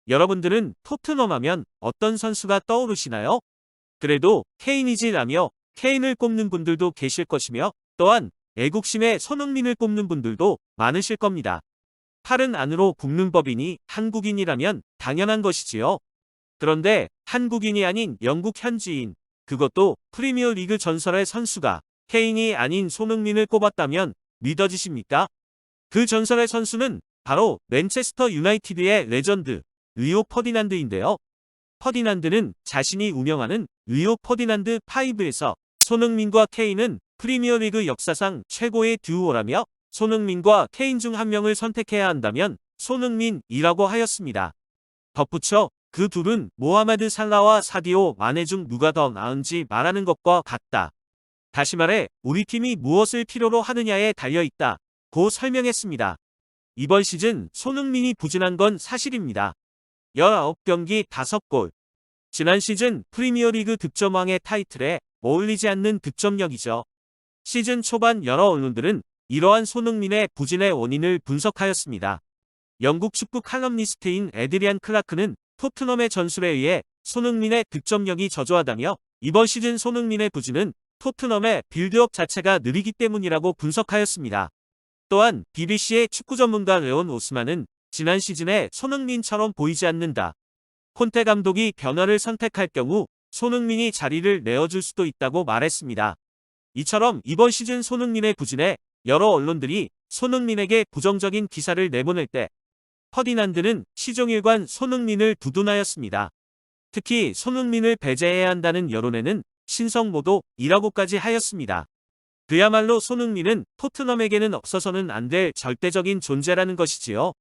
여러분들은 토트넘 하면 어떤 선수가 떠오르시나요? 그래도 케인이지라며 케인을 꼽는 분들도 계실 것이며 또한 애국심에 손흥민을 꼽는 분들도 많으실 겁니다. 팔은 안으로 굽는 법이니 한국인이라면 당연한 것이지요. 그런데 한국인이 아닌 영국 현지인, 그것도 프리미어리그 전설의 선수가 케인이 아닌 손흥민을 꼽았다면 믿어지십니까? 그 전설의 선수는 바로 맨체스터 유나이티드의 레전드 리오 퍼디난드인데요. 퍼디난드는 자신이 운영하는 리오 퍼디난드 5에서 손흥민과 케인은 프리미어리그 역사상 최고의 듀오라며 손흥민과 케인 중 한 명을 선택해야 한다면 손흥민이라고 하였습니다. 덧붙여 그 둘은 모하메드 살라와 사디오 마네 중 누가 더 나은지 말하는 것과 같다. 다시 말해 우리 팀이 무엇을 필요로 하느냐에 달려있다 고 설명했습니다. 이번 시즌 손흥민이 부진한 건 사실입니다. 19경기 5골. 지난 시즌 프리미어리그 득점왕의 타이틀에 어울리지 않는 득점력이죠. 시즌 초반 여러 언론들은 이러한 손흥민의 부진의 원인을 분석하였습니다. 영국 축구 칼럼니스트인 에드리안 클라크는 토트넘의 전술에 의해 손흥민의 득점력이 저조하다며 이번 시즌 손흥민의 부진은 토트넘의 빌드업 자체가 느리기 때문이라고 분석하였습니다. 또한 BBC의 축구 전문가 레온 오스만은 지난 시즌에 손흥민처럼 보이지 않는다. 콘테 감독이 변화를 선택할 경우 손흥민이 자리를 내어줄 수도 있다고 말했습니다. 이처럼 이번 시즌 손흥민의 부진에 여러 언론들이 손흥민에게 부정적인 기사를 내보낼 때 퍼디난드는 시종일관 손흥민을 두둔하였습니다. 특히 손흥민을 배제해야 한다는 여론에는 신성모독이라고까지 하였습니다. 그야말로 손흥민은 토트넘에게는 없어서는 안 될 절대적인 존재라는 것이지요.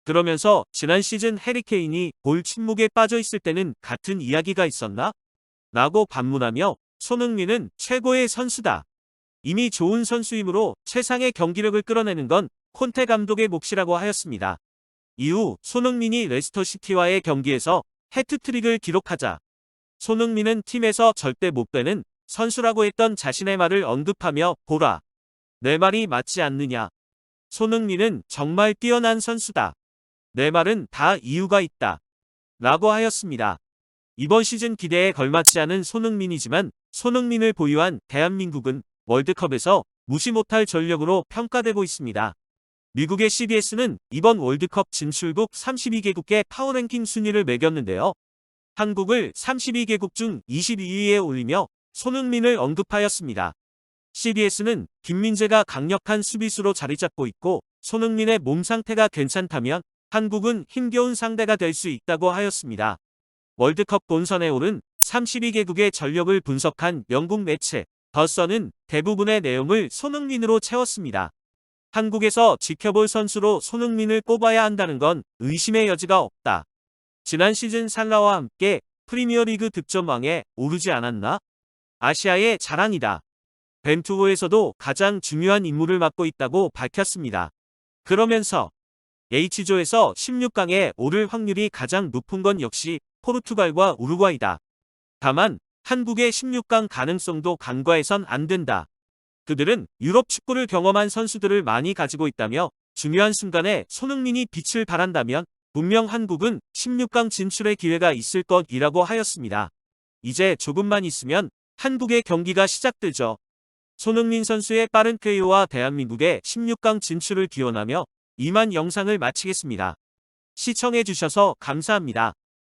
그러면서 지난 시즌 해리 케인이 볼 침묵에 빠져 있을 때는 같은 이야기가 있었나? 라고 반문하며 손흥민은 최고의 선수다. 이미 좋은 선수이므로 최상의 경기력을 끌어내는 건 콘테 감독의 몫이라고 하였습니다. 이후 손흥민이 레스터시티와의 경기에서 해트트릭을 기록하자 손흥민은 팀에서 절대 못 빼는 선수라고 했던 자신의 말을 언급하며 보라. 내 말이 맞지 않느냐. 손흥민은 정말 뛰어난 선수다. 내 말은 다 이유가 있다. 라고 하였습니다. 이번 시즌 기대에 걸맞지 않은 손흥민이지만 손흥민을 보유한 대한민국은 월드컵에서 무시 못할 전력으로 평가되고 있습니다. 미국의 CBS는 이번 월드컵 진출국 32개국의 파워랭킹 순위를 매겼는데요. 한국을 32개국 중 22위에 올리며 손흥민을 언급하였습니다. CBS는 김민재가 강력한 수비수로 자리 잡고 있고 손흥민의 몸 상태가 괜찮다면 한국은 힘겨운 상대가 될 수 있다고 하였습니다. 월드컵 본선에 오른 32개국의 전력을 분석한 영국 매체 더 선은 대부분의 내용을 손흥민으로 채웠습니다. 한국에서 지켜볼 선수로 손흥민을 꼽아야 한다는 건 의심의 여지가 없다. 지난 시즌 살라와 함께 프리미어리그 득점왕에 오르지 않았나? 아시아의 자랑이다. 벤투호에서도 가장 중요한 임무를 맡고 있다고 밝혔습니다. 그러면서 H조에서 16강에 오를 확률이 가장 높은 건 역시 포르투갈과 우루과이다. 다만 한국의 16강 가능성도 간과해선 안 된다. 그들은 유럽 축구를 경험한 선수들을 많이 가지고 있다며 중요한 순간에 손흥민이 빛을 발한다면 분명 한국은 16강 진출의 기회가 있을 것이라고 하였습니다. 이제 조금만 있으면 한국의 경기가 시작되죠. 손흥민 선수의 빠른 KO와 대한민국의 16강 진출을 기원하며 이만 영상을 마치겠습니다. 시청해주셔서 감사합니다.